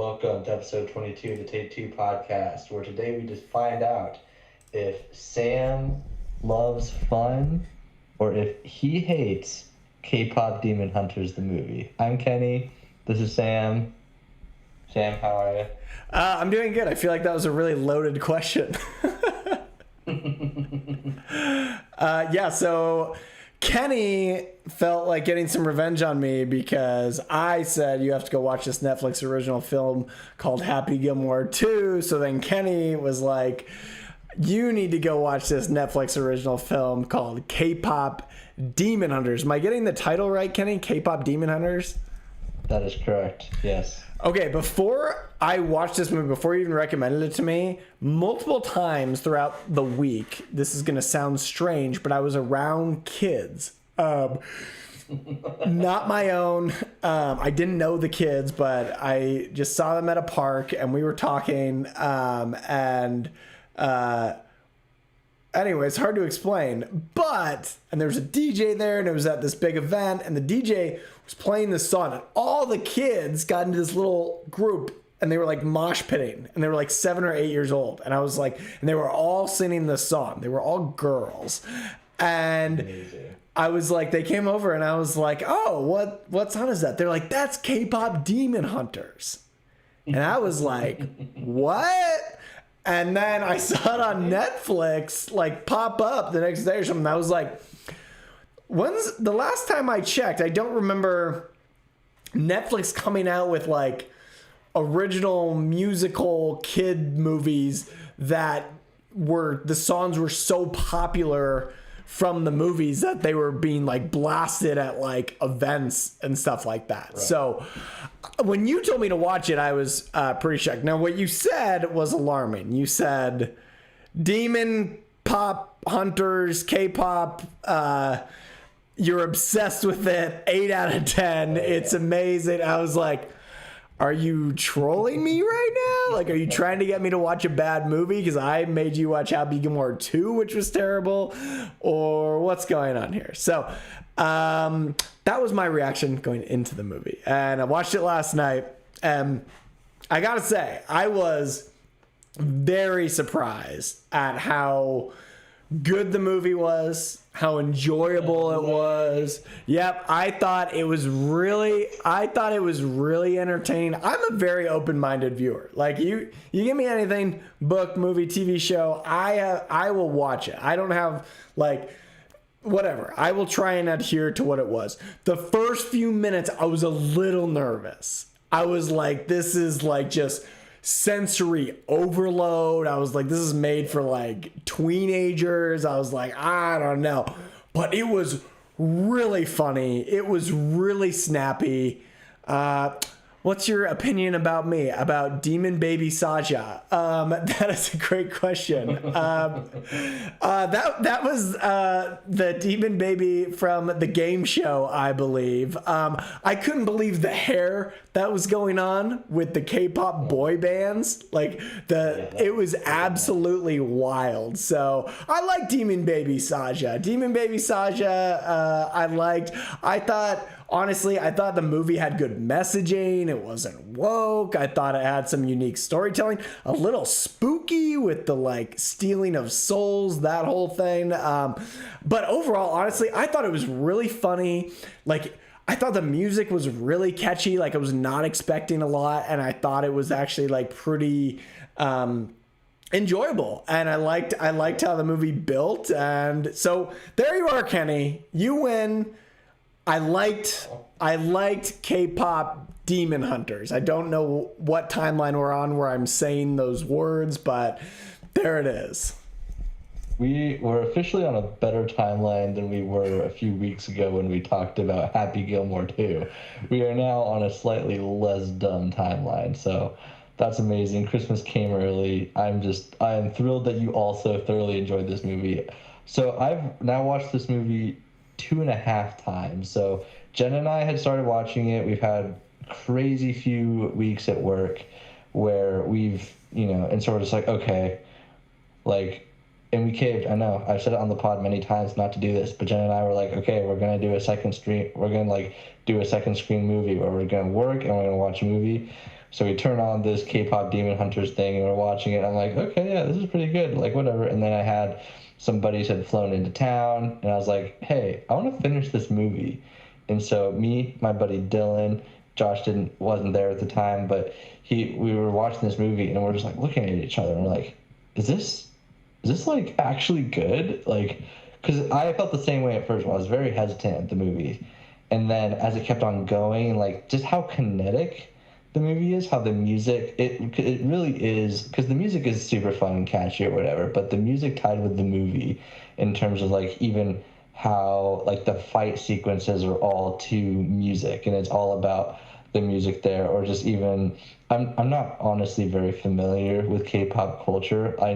Welcome to episode 22 of the Take Two podcast, where today we just find out if Sam loves fun or if he hates K-pop Demon Hunters, the movie. I'm Kenny. This is Sam. Sam, how are you? I'm doing good. I feel like that was a really loaded question. So Kenny felt like getting some revenge on me because I said you have to go watch this Netflix original film called Happy Gilmore 2. So then Kenny was like, you need to go watch this Netflix original film called K-pop Demon Hunters. Am I getting the title right, Kenny? K-pop Demon Hunters? That is correct, yes. Okay, before I watched this movie, before you even recommended it to me, multiple times throughout the week, this is going to sound strange, but I was around kids. Not my own. I didn't know the kids, but I just saw them at a park, and we were talking, anyway, it's hard to explain, and there was a DJ there, and it was at this big event, and the DJ was playing this song, and all the kids got into this little group, and they were like mosh pitting, and they were like 7 or 8 years old, and I was like, and they were all singing this song. They were all girls, and amazing. I was like, they came over, and I was like, oh, what song is that? They're like, that's K-pop Demon Hunters, and I was like, what? And then I saw it on Netflix, like, pop up the next day or something. I was like, when's the last time I checked? I don't remember Netflix coming out with, like, original musical kid movies that the songs were so popular from the movies that they were being, like, blasted at, like, events and stuff like that. Right. So when you told me to watch it, I was pretty shocked. Now, what you said was alarming. You said demon pop hunters, K-pop, you're obsessed with it, 8 out of 10. It's amazing. I was like, are you trolling me right now? Like, are you trying to get me to watch a bad movie because I made you watch Happy Gilmore 2, which was terrible? Or what's going on here? So that was my reaction going into the movie. And I watched it last night. And I got to say, I was very surprised at how good the movie was, how enjoyable it was. Yep, I thought it was really entertaining. I'm a very open-minded viewer. Like, you give me anything, book, movie, TV show, I will watch it. I don't have, like, whatever. I will try and adhere to what it was. The first few minutes, I was a little nervous. I was like, this is like just sensory overload. I was like, this is made for like teenagers. I was like, I don't know. But it was really funny. It was really snappy. What's your opinion about me, about Demon Baby Saja? That is a great question. That was the Demon Baby from the game show, I believe. I couldn't believe the hair that was going on with the K-pop boy bands. Like, it was absolutely wild. So I like Demon Baby Saja. Demon Baby Saja, I liked. Honestly, I thought the movie had good messaging. It wasn't woke. I thought it had some unique storytelling. A little spooky with the, like, stealing of souls, that whole thing. But overall, honestly, I thought it was really funny. Like, I thought the music was really catchy. Like, I was not expecting a lot. And I thought it was actually, like, pretty enjoyable. And I liked how the movie built. And so there you are, Kenny. You win. I liked K-pop Demon Hunters. I don't know what timeline we're on where I'm saying those words, but there it is. We were officially on a better timeline than we were a few weeks ago when we talked about Happy Gilmore 2. We are now on a slightly less dumb timeline, so that's amazing. Christmas came early. I am thrilled that you also thoroughly enjoyed this movie. So I've now watched this movie 2.5 times. So Jen and I had started watching it. We've had crazy few weeks at work where we've, and sort of just like, okay, like, and we caved. I know I've said it on the pod many times not to do this, but Jen and I were like, okay, we're going to do a second screen. We're going to do a second screen movie where we're going to work and we're going to watch a movie. So we turn on this K-pop Demon Hunters thing, and we're watching it. And I'm like, okay, yeah, this is pretty good. Like, whatever. And then I had some buddies had flown into town, and I was like, hey, I want to finish this movie. And so me, my buddy Dylan, Josh wasn't there at the time, but we were watching this movie, and we're just like looking at each other, and we're like, is this like actually good? Like, because I felt the same way at first. I was very hesitant at the movie, and then as it kept on going, like just how kinetic the movie is, how the music it really is, because the music is super fun and catchy or whatever, but the music tied with the movie in terms of like even how like the fight sequences are all to music, and it's all about the music there, or just even I'm not honestly very familiar with K-pop culture. I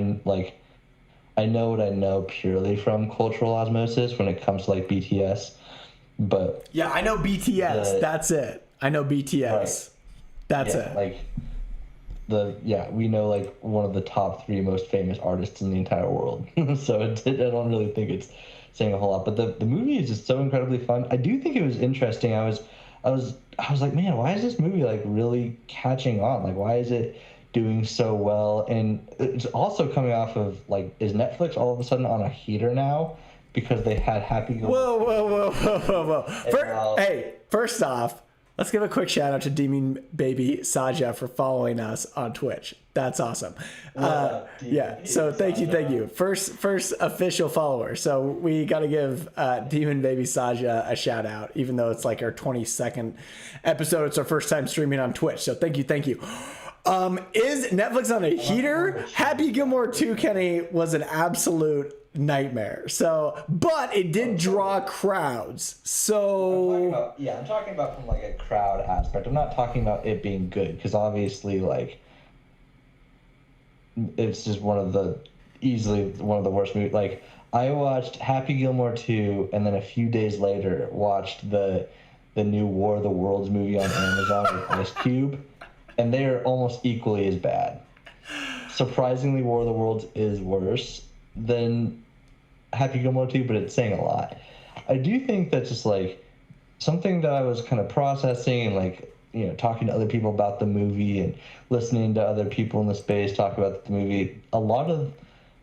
know what I know purely from cultural osmosis when it comes to like BTS, but yeah, I know BTS. That's it. I know BTS. Right. That's it. Like we know like one of the top 3 most famous artists in the entire world. So I don't really think it's saying a whole lot. But the movie is just so incredibly fun. I do think it was interesting. I was like, man, why is this movie like really catching on? Like, why is it doing so well? And it's also coming off of like, is Netflix all of a sudden on a heater now because they had Happy Gilmore? Whoa. Hey, first off, let's give a quick shout out to Demon Baby Saja for following us on Twitch. That's awesome. Yeah. So thank you. First official follower. So we got to give Demon Baby Saja a shout out, even though it's like our 22nd episode. It's our first time streaming on Twitch. So thank you. Is Netflix on a heater? Happy Gilmore 2, Kenny, was an absolute nightmare. So, but it did draw crowds. So I'm talking about from like a crowd aspect. I'm not talking about it being good, because obviously like it's just easily one of the worst movies. Like, I watched Happy Gilmore 2, and then a few days later watched the new War of the Worlds movie on Amazon with Ice Cube, and they are almost equally as bad. Surprisingly, War of the Worlds is worse than Happy Gilmore 2, but it's saying a lot. I do think that's just like something that I was kind of processing, and like, you know, talking to other people about the movie and listening to other people in the space talk about the movie. A lot of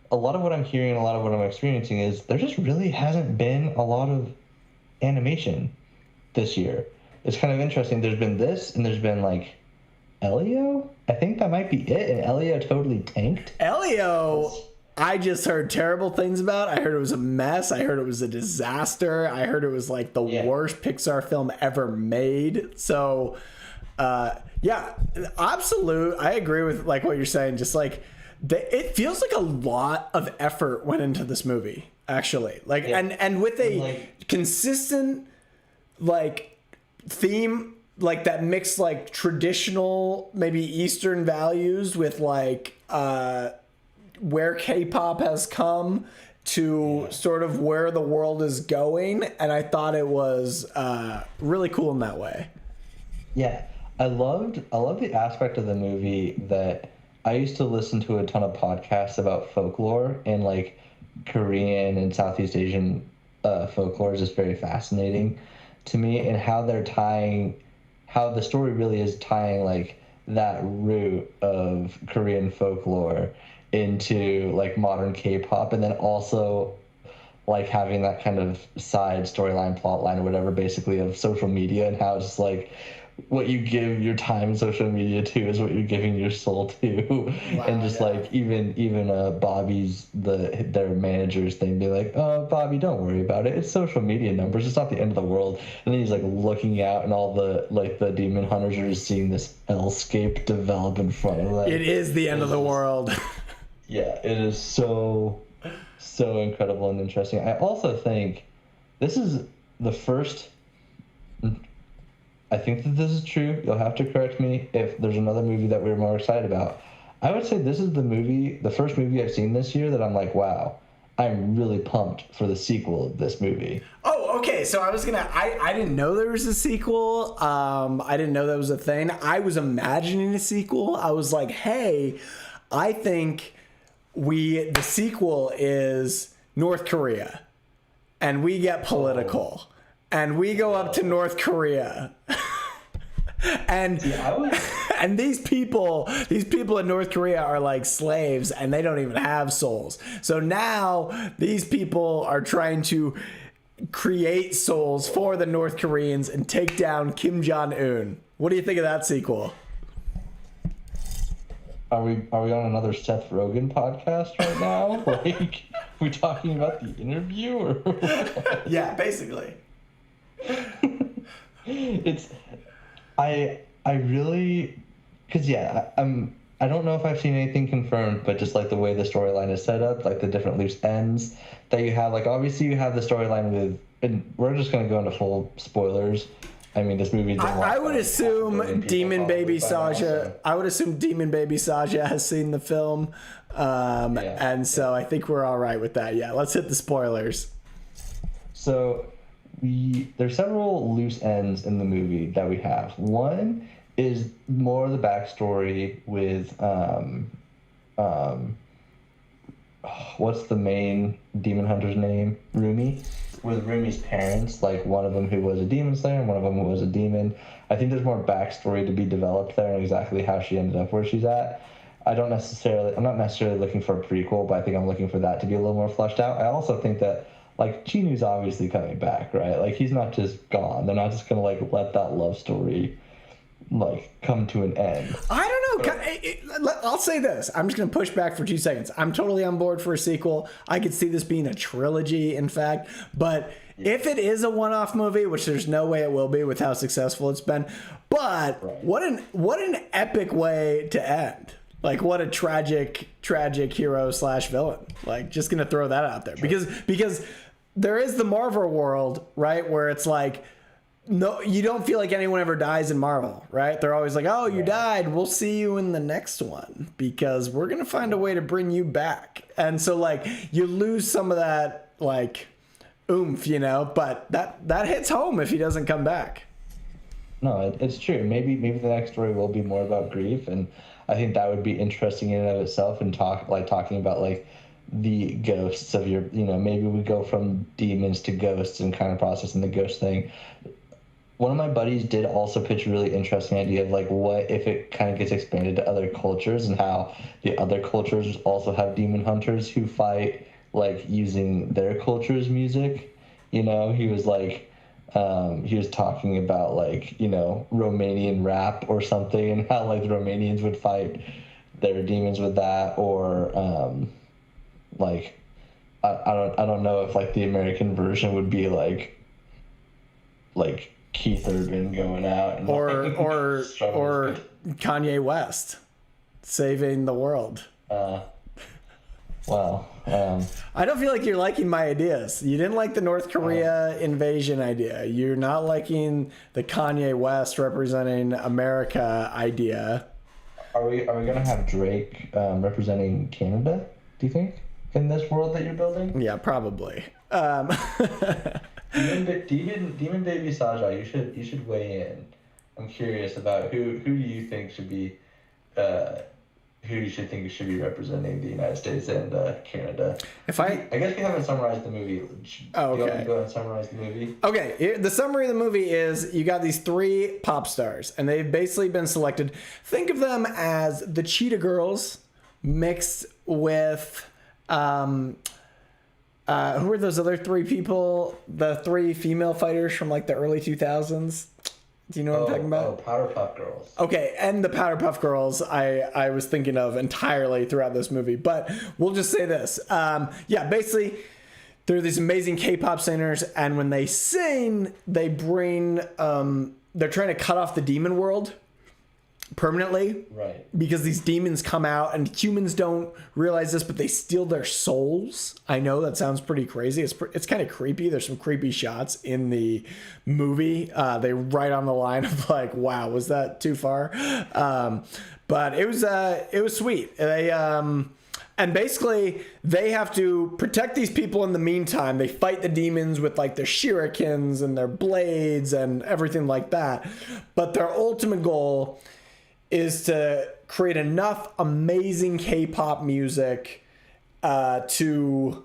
what I'm hearing, a lot of what I'm experiencing is there just really hasn't been a lot of animation this year. It's kind of interesting. There's been this, and there's been like Elio. I think that might be it, and Elio totally tanked. Elio, I just heard terrible things about. I heard it was a mess. I heard it was a disaster. I heard it was like the worst Pixar film ever made. So, yeah, absolute. I agree with like what you're saying. Just like it feels like a lot of effort went into this movie, actually. Like, and with a consistent like theme, like that mixed like traditional maybe Eastern values with like where K-pop has come to sort of where the world is going, and I thought it was really cool in that way. Yeah, I loved the aspect of the movie that I used to listen to a ton of podcasts about folklore, and like Korean and Southeast Asian folklore is just very fascinating to me, and how the story really is tying like that root of Korean folklore into like modern K-pop, and then also like having that kind of side storyline, plot line, or whatever, basically, of social media, and how it's like what you give your time in social media to is what you're giving your soul to. Wow, and just like even Bobby's their manager's thing, be like, oh, Bobby, don't worry about it, it's social media numbers, it's not the end of the world. And then he's like looking out, and all the demon hunters are just seeing this hellscape develop in front of them. It is the end of the world. Yeah, it is so incredible and interesting. I also think this is the first, I think that this is true, you'll have to correct me if there's another movie that we're more excited about. I would say this is the first movie I've seen this year that I'm like, wow, I'm really pumped for the sequel of this movie. Oh, okay. So I didn't know there was a sequel. I didn't know that was a thing. I was imagining a sequel. I was like, hey, I think the sequel is North Korea, and we get political, and we go up to North Korea, And and these people in North Korea are like slaves, and they don't even have souls. So now these people are trying to create souls for the North Koreans and take down Kim Jong-un. What do you think of that sequel? Are we on another Seth Rogen podcast right now? Like, we talking about the interview or? Yeah, basically. I really, because I don't know if I've seen anything confirmed, but just like the way the storyline is set up, like the different loose ends that you have, like obviously you have the storyline with, and we're just gonna go into full spoilers. I mean, this movie. I would assume Demon Baby Saja. I would assume Demon Baby Saja has seen the film, and so I think we're all right with that. Yeah, let's hit the spoilers. So, there's several loose ends in the movie that we have. One is more of the backstory with what's the main demon hunter's name? Rumi. With Rumi's parents, like one of them who was a demon slayer and one of them who was a demon. I think there's more backstory to be developed there and exactly how she ended up where she's at. I'm not necessarily looking for a prequel, but I think I'm looking for that to be a little more fleshed out. I also think that like Chinu's obviously coming back, right? Like he's not just gone. They're not just gonna like let that love story like come to an end. I don't know. I'll say this. I'm just going to push back for 2 seconds. I'm totally on board for a sequel. I could see this being a trilogy, in fact. But if it is a one-off movie, which there's no way it will be with how successful it's been, but what an epic way to end. Like what a tragic hero / villain. Like just going to throw that out there because there is the Marvel world, right, where it's like, no, you don't feel like anyone ever dies in Marvel, right? They're always like, oh, you died. We'll see you in the next one because we're going to find a way to bring you back. And so, like, you lose some of that, like, oomph, you know, but that hits home if he doesn't come back. No, it's true. Maybe the next story will be more about grief, and I think that would be interesting in and of itself, and talking about, like, the ghosts of your, you know, maybe we go from demons to ghosts and kind of processing the ghost thing. One of my buddies did also pitch a really interesting idea of like what if it kind of gets expanded to other cultures and how the other cultures also have demon hunters who fight like using their culture's music. You know, he was like, he was talking about like, you know, Romanian rap or something and how like the Romanians would fight their demons with that, or like I don't know if like the American version would be like Keith Urban going out and or Kanye West saving the world. Well, I don't feel like you're liking my ideas. You didn't like the North Korea invasion idea. You're not liking the Kanye West representing America idea. Are we gonna have Drake representing Canada? Do you think in this world that you're building? Yeah, probably. Demon Baby Saja, you should weigh in. I'm curious about who do you think should be who you should think should be representing the United States and Canada. I guess we haven't summarized the movie. Oh, okay. You want me to go ahead and summarize the movie? Okay, the summary of the movie is you got these 3 pop stars, and they've basically been selected. Think of them as the Cheetah Girls mixed with who are those other 3 people? The 3 female fighters from like the early 2000s. Do you know what I'm talking about? Powerpuff Girls. Okay, and the Powerpuff Girls I was thinking of entirely throughout this movie. But we'll just say this. Basically, they're these amazing K-pop singers, and when they sing, they bring... they're trying to cut off the demon world permanently, right? Because these demons come out and humans don't realize this, but they steal their souls. I know that sounds pretty crazy. It's kind of creepy. There's some creepy shots in the movie. They right on the line of like, wow, was that too far? But it was sweet. They and basically they have to protect these people in the meantime. They fight the demons with like their shurikens and their blades and everything like that. But their ultimate goal is to create enough amazing K-pop music to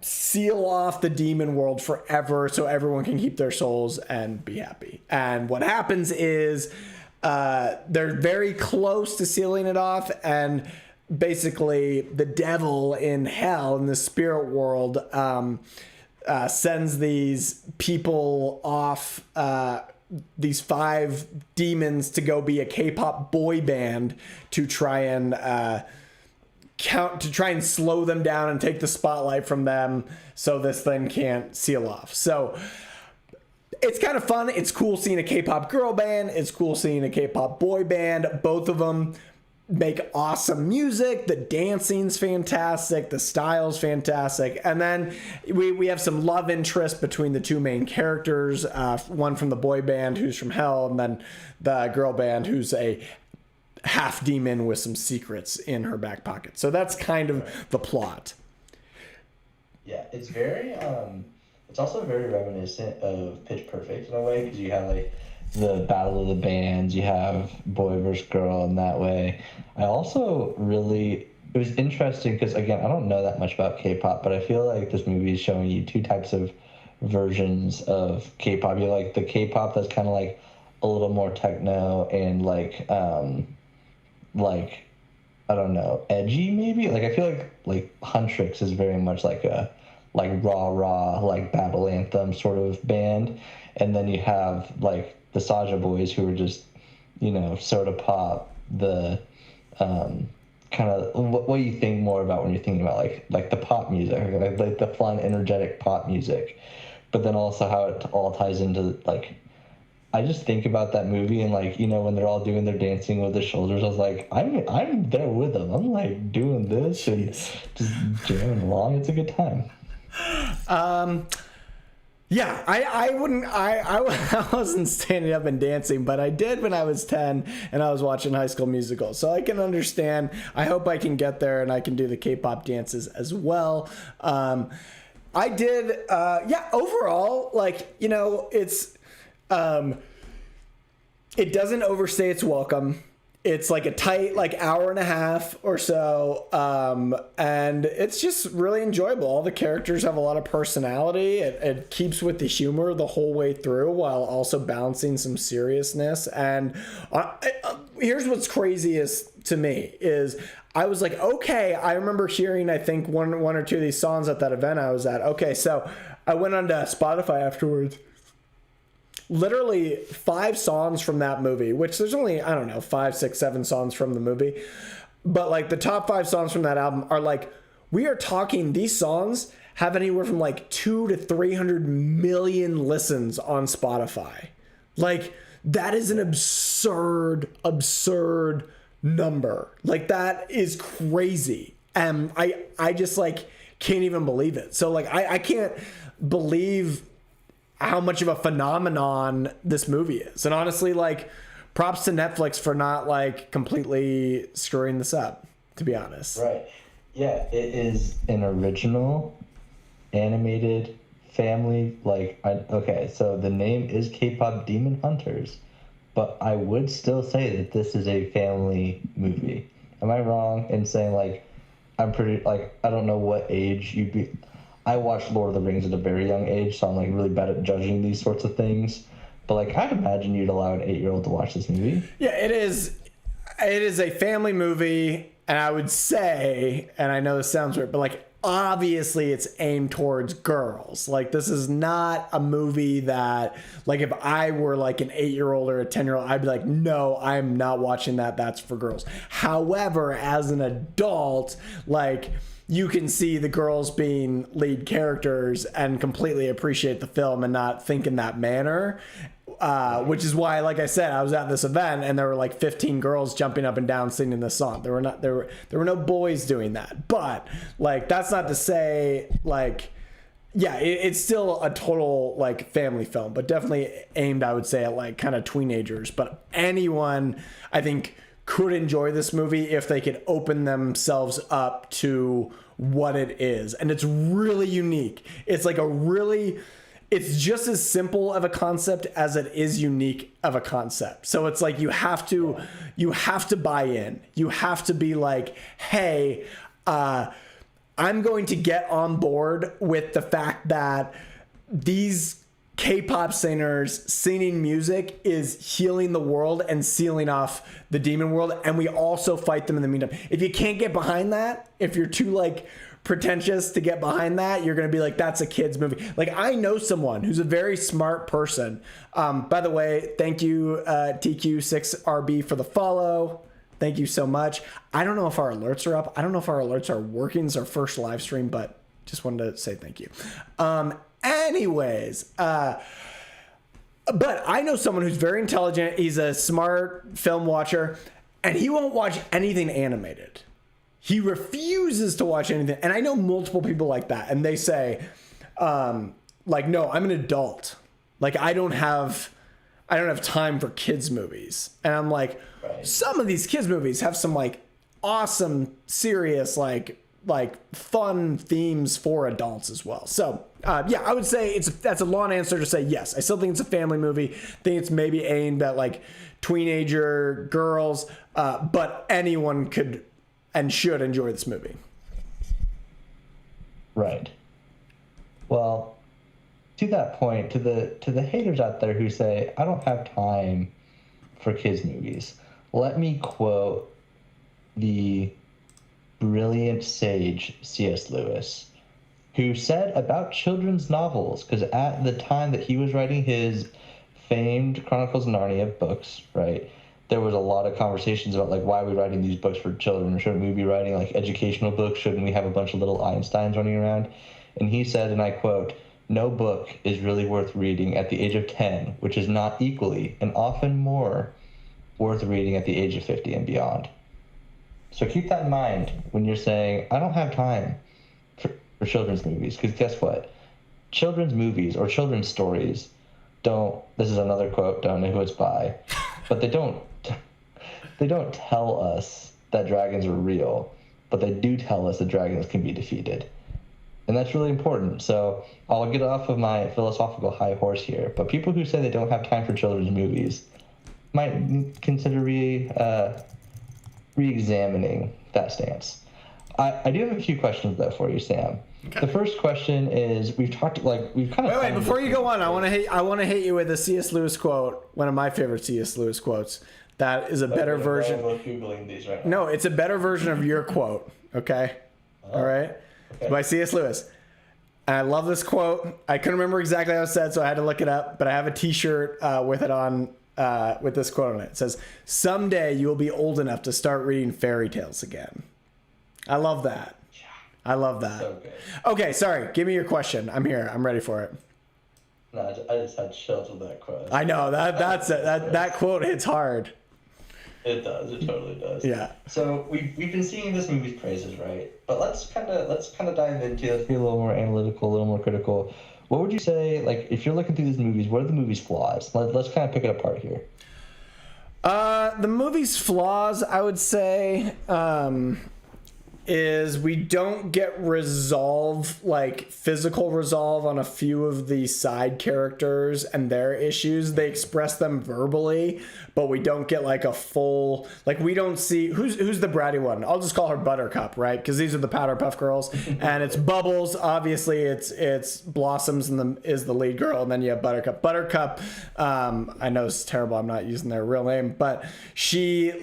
seal off the demon world forever so everyone can keep their souls and be happy. And what happens is they're very close to sealing it off, and basically the devil in hell, in the spirit world, sends these people off, these 5 demons, to go be a K-pop boy band to try and slow them down and take the spotlight from them so this thing can't seal off. So it's kind of fun. It's cool seeing a K-pop girl band. It's cool seeing a K-pop boy band. Both of them make awesome music. The dancing's fantastic. The style's fantastic. And then we have some love interest between the 2 main characters. One from the boy band who's from hell, and then the girl band who's a half demon with some secrets in her back pocket. So that's kind of the plot. Yeah, it's very it's also very reminiscent of Pitch Perfect in a way, because you have like the battle of the bands, you have boy versus girl in that way. I also it was interesting because, again, I don't know that much about K-pop, but I feel like this movie is showing you 2 types of versions of K-pop. You like the K-pop that's kind of like a little more techno and like I don't know, edgy maybe. Like I feel like Huntrix is very much like a rah like battle anthem sort of band, and then you have like the Saja Boys, who are just, you know, soda pop, the kind of what you think more about when you're thinking about like the pop music, like the fun, energetic pop music, but then also how it all ties into like. I just think about that movie and, like, you know, when they're all doing their dancing with their shoulders, I was like, I'm there with them. I'm like doing this and just jamming along. It's a good time. Yeah, I wasn't standing up and dancing, but I did when I was 10 and I was watching High School Musical. So I can understand. I hope I can get there and I can do the K-pop dances as well. I did, overall, like, you know, it's, it doesn't overstay its welcome. It's like a tight, like, hour and a half or so. And it's just really enjoyable. All the characters have a lot of personality. It keeps with the humor the whole way through while also balancing some seriousness. And here's what's craziest to me is I was like, okay, I remember hearing, I think one or two of these songs at that event I was at. Okay. So I went on to Spotify afterwards. Literally 5 songs from that movie, which there's only, I don't know, 5, 6, 7 songs from the movie. But like the top 5 songs from that album are like, we are talking, these songs have anywhere from like 200 to 300 million listens on Spotify. Like that is an absurd number. Like that is crazy. And I just like can't even believe it. So like I can't believe how much of a phenomenon this movie is. And honestly, like, props to Netflix for not like completely screwing this up, to be honest. Right. Yeah, it is an original animated family, like, okay, so the name is K-pop Demon Hunters, but I would still say that this is a family movie. Am I wrong in saying, like, I'm pretty, like, I don't know what age you'd be. I watched Lord of the Rings at a very young age, so I'm like really bad at judging these sorts of things. But like, I'd imagine you'd allow an 8-year-old to watch this movie. Yeah, it is. It is a family movie, and I would say, and I know this sounds weird, but like obviously it's aimed towards girls. Like this is not a movie that, like, if I were like an 8-year-old or a 10-year-old, I'd be like, no, I'm not watching that. That's for girls. However, as an adult, like, you can see the girls being lead characters and completely appreciate the film and not think in that manner. Which is why, like I said, I was at this event and there were like 15 girls jumping up and down singing this song. There were no boys doing that. But like, that's not to say like, yeah, it's still a total like family film, but definitely aimed, I would say, at like kind of teenagers. But anyone, I think, could enjoy this movie if they could open themselves up to what it is. And it's really unique. It's like it's just as simple of a concept as it is unique of a concept. So it's like you have to buy in. You have to be like, hey, I'm going to get on board with the fact that these K-pop singers singing music is healing the world and sealing off the demon world, and we also fight them in the meantime. If you can't get behind that, if you're too like pretentious to get behind that, you're going to be like, that's a kid's movie. Like, I know someone who's a very smart person. By the way, thank you, TQ6RB, for the follow. Thank you so much. I don't know if our alerts are up. I don't know if our alerts are working. It's our first live stream, but just wanted to say thank you. Anyways, but I know someone who's very intelligent. He's a smart film watcher, and he won't watch anything animated. He refuses to watch anything. And I know multiple people like that. And they say, like, no, I'm an adult. Like, I don't have time for kids movies. And I'm like, right. Some of these kids movies have some like awesome, serious, like fun themes for adults as well. So yeah, I would say that's a long answer to say yes. I still think it's a family movie. I think it's maybe aimed at like teenager girls, but anyone could and should enjoy this movie. Right. Well, to that point, to the haters out there who say, I don't have time for kids' movies, let me quote the brilliant sage C.S. Lewis, who said about children's novels, because at the time that he was writing his famed Chronicles of Narnia books, right, there was a lot of conversations about, like, why are we writing these books for children? Shouldn't we be writing, like, educational books? Shouldn't we have a bunch of little Einsteins running around? And he said, and I quote, no book is really worth reading at the age of 10, which is not equally and often more worth reading at the age of 50 and beyond. So keep that in mind when you're saying, I don't have time for children's movies, because guess what? Children's movies or children's stories don't, this is another quote, don't know who it's by, but they don't tell us that dragons are real, but they do tell us that dragons can be defeated. And that's really important. So I'll get off of my philosophical high horse here, but people who say they don't have time for children's movies might consider re-examining that stance. I do have a few questions, though, for you, Sam. Okay. The first question is, we've kind of... Wait, before you go on, I want to hit you with a C.S. Lewis quote, one of my favorite C.S. Lewis quotes. That is a better version. I'm Googling these right now. No, it's a better version of your quote, okay? All right? Okay. By C.S. Lewis. And I love this quote. I couldn't remember exactly how it said, so I had to look it up, but I have a t-shirt with it on, with this quote on it. It says, someday you will be old enough to start reading fairy tales again. I love that. Yeah. I love that. So good. Okay, sorry. Give me your question. I'm here. I'm ready for it. No, I just had chills with that quote. I know. That quote hits hard. It does. It totally does. Yeah. So we've been seeing this movie's praises, right? But let's kind of dive into it. Let's be a little more analytical, a little more critical. What would you say, like, if you're looking through these movies, what are the movie's flaws? Let's kind of pick it apart here. The movie's flaws, I would say, is we don't get physical resolve on a few of the side characters and their issues. They express them verbally, but we don't get like a full, like, we don't see who's the bratty one. I'll just call her Buttercup, right? Because these are the Powderpuff Girls, and it's Bubbles. Obviously, it's Blossoms is the lead girl, and then you have Buttercup. Buttercup, I know it's terrible. I'm not using their real name, but she's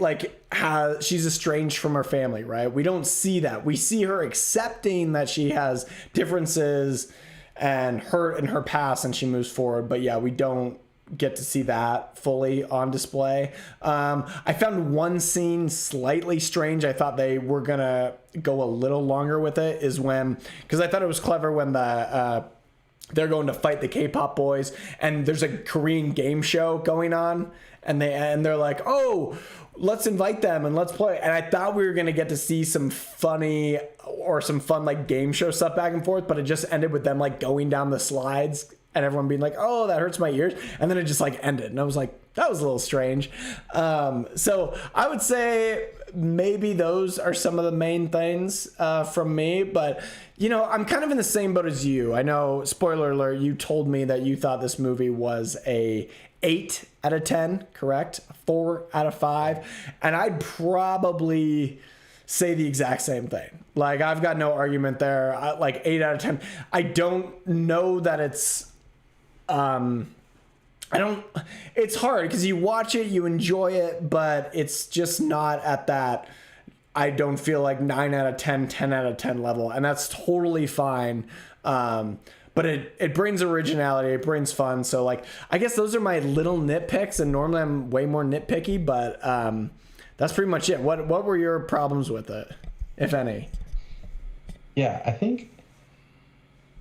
estranged from her family, right? We don't see that. We see her accepting that she has differences and hurt in her past, and she moves forward. But yeah, we don't get to see that fully on display. I found one scene slightly strange. I thought they were gonna go a little longer with it, because I thought it was clever when they're going to fight the K-pop boys, and there's a Korean game show going on, and they're like, oh, let's invite them and let's play. And I thought we were going to get to see some funny or some fun like game show stuff back and forth, but it just ended with them like going down the slides and everyone being like, oh, that hurts my ears. And then it just like ended. And I was like, that was a little strange. So I would say maybe those are some of the main things from me. But, you know, I'm kind of in the same boat as you. I know, spoiler alert, you told me that you thought this movie was a 8 out of 10, correct? 4 out of 5. And I'd probably say the exact same thing. Like, I've got no argument there. Like 8 out of 10. I don't know that it's it's hard because you watch it, you enjoy it, but it's just not at that, I don't feel like 9 out of 10, 10 out of 10 level. And that's totally fine. But it brings originality, it brings fun. So like, I guess those are my little nitpicks, and normally I'm way more nitpicky, but that's pretty much it. What were your problems with it, if any? Yeah, I think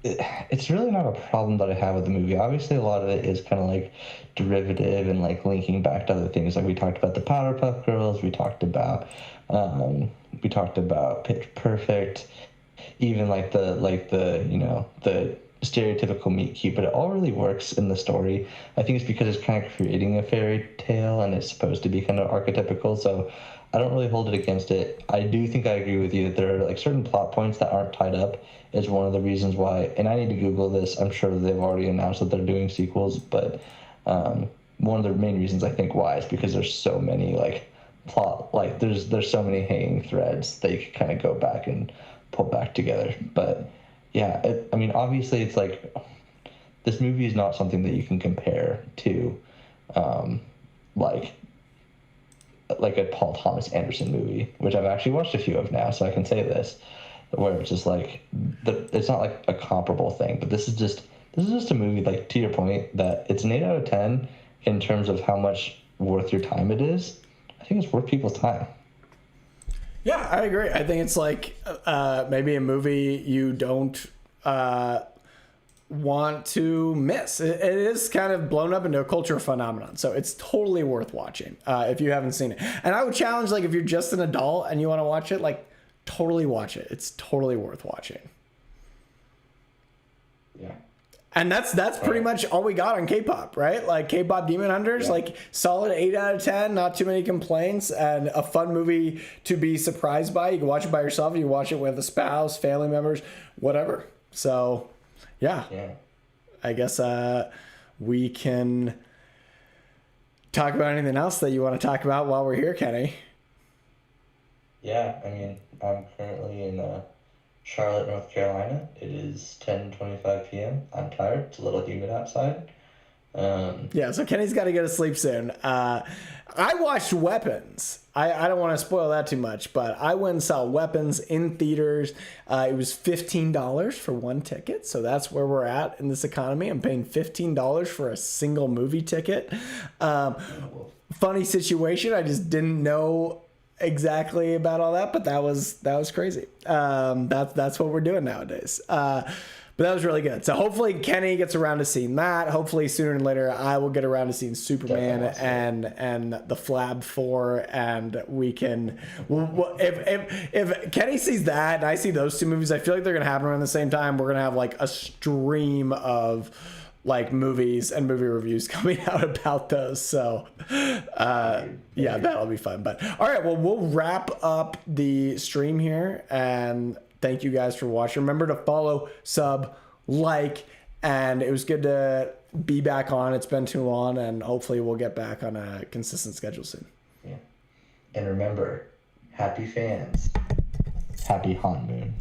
it's really not a problem that I have with the movie. Obviously, a lot of it is kind of like derivative and like linking back to other things. Like we talked about the Powerpuff Girls, we talked about Pitch Perfect, even like the you know, the stereotypical meet cute, but it all really works in the story. I think it's because it's kind of creating a fairy tale and it's supposed to be kind of archetypical, so I don't really hold it against it. I do think I agree with you that there are like certain plot points that aren't tied up is one of the reasons why, and I need to Google this. I'm sure they've already announced that they're doing sequels, but one of the main reasons I think why is because there's so many like plot, like there's so many hanging threads that you can kind of go back and pull back together. But yeah, I mean, obviously it's like this movie is not something that you can compare to like a Paul Thomas Anderson movie, which I've actually watched a few of now, so I can say this, where it's just like it's not like a comparable thing, but this is just a movie, like to your point, that it's an 8 out of 10 in terms of how much worth your time it is. I think it's worth people's time. Yeah, I agree. I think it's like maybe a movie you don't want to miss. It is kind of blown up into a culture phenomenon, so it's totally worth watching if you haven't seen it. And I would challenge, like, if you're just an adult and you want to watch it, like, totally watch it. It's totally worth watching. Yeah. And that's pretty much all we got on K-pop, right? Like K-pop Demon Hunters, like solid 8 out of 10, not too many complaints, and a fun movie to be surprised by. You can watch it by yourself, you can watch it with a spouse, family members, whatever. So, yeah. I guess we can talk about anything else that you want to talk about while we're here, Kenny. Yeah, I mean, I'm currently in Charlotte, North Carolina. It is 10:25 p.m. I'm tired. It's a little humid outside. Yeah, so Kenny's got to go to sleep soon. I watched Weapons. I don't want to spoil that too much, but I went and saw Weapons in theaters. It was $15 for one ticket, so that's where we're at in this economy. I'm paying $15 for a single movie ticket. Funny situation. I just didn't know exactly about all that, but that was crazy. That's what we're doing nowadays. But that was really good. So hopefully Kenny gets around to seeing that. Hopefully sooner than later I will get around to seeing Superman and the Flab 4, and we can. If Kenny sees that and I see those two movies, I feel like they're gonna happen around the same time. We're gonna have like a stream of like movies and movie reviews coming out about those. So yeah, that'll be fun. But all right, well, we'll wrap up the stream here, and thank you guys for watching. Remember to follow, sub, like, and it was good to be back on. It's been too long, and hopefully we'll get back on a consistent schedule soon. Yeah. And remember, happy fans, happy Han Moon.